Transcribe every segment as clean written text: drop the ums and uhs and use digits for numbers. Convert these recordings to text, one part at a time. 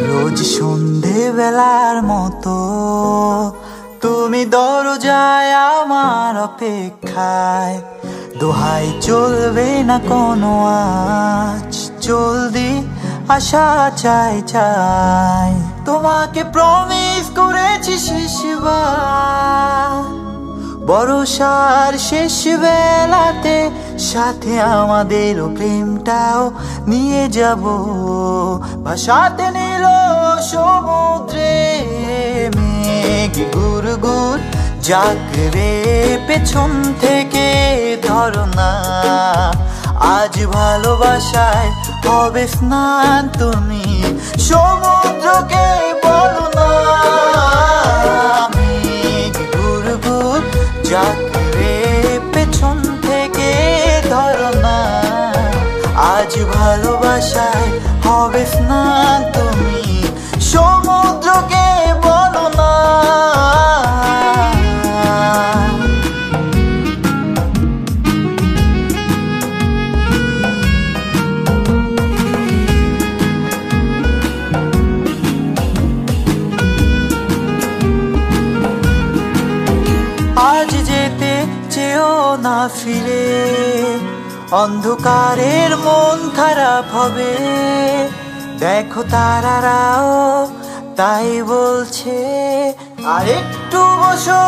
রোজ সন্ধে বেলার মতো তুমি দরজায় আমার অপেক্ষায়, দোহাই চলবে না কোনো আজ, জলদি আসা চাই চাই। তোমাকে প্রমিস করেছি শেষবার, বর্ষার শেষ বেলাতে সাথে আমাদের প্রেমটাও নিয়ে যাব, ভাসাতে নিল সমুদ্রে মেঘ গুড়গুড় জাগরে পেছন থেকে ধরো না। আজ ভালোবাসায় হবে স্নান, তুমি সমুদ্রকে বলো না। মেঘ গুড়গুড় জাগরে পেছন থেকে ধরো না। আজ ভালোবাসায় হবে স্নান, তুমি সমুদ্রকে বলো না। আজ যেতে চেও না ফিরে, অন্ধকারের মন খারাপ হবে। দেখো তারারাও তাই বলছে, আরেকটু বসো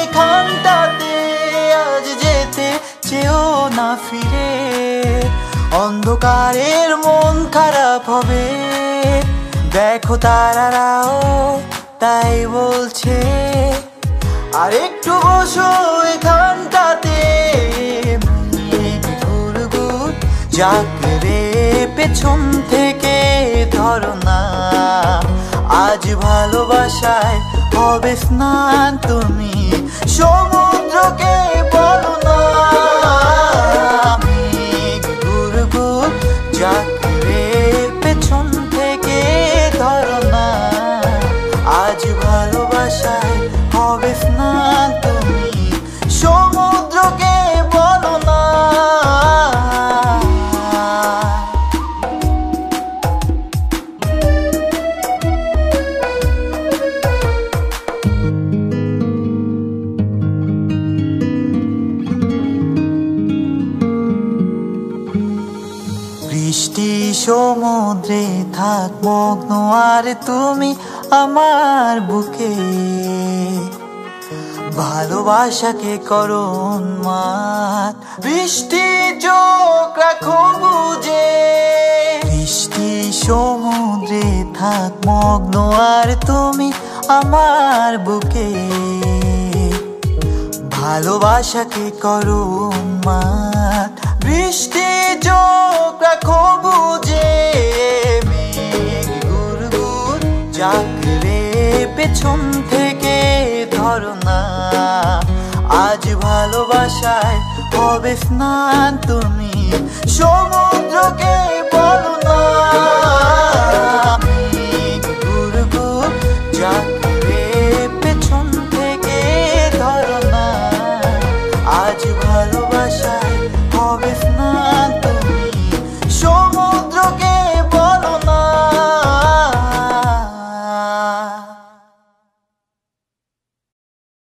এখানটাতে। আজ যেতে চেও না ফিরে, অন্ধকারের মন খারাপ হবে। দেখো তারারাও তাই বলছে, আরেকটু বসো এখানটাতে। গুড়গুড় জাগরে পেছন থেকে ধরো না। আজ ভালোবাসায় হবে স্নান, তুমি সমুদ্রকে বলো না। গুড়গুড় জাগরে পেছন থেকে ধরো না। আজ ভালোবাসায় হবে স্নান, তুমি সমুদ্রকে বলো না। বৃষ্টি সমুদ্রে থাক মগ্ন, আর তুমি আমার বুকে। ভালোবাসাকে করো উন্মাদ, বৃষ্টি চোখ রাখো বুঝে। বৃষ্টি সমুদ্রে থাক মগ্ন, আর তুমি আমার বুকে। ভালোবাসাকে করো উন্মাদ, বৃষ্টি চোখ রাখো বুঝে। মেঘ গুড়গুড় জাগরে পেছন থেকে ধরো না। আজ ভালোবাসায় হবে স্নান, তুমি সমুদ্রকে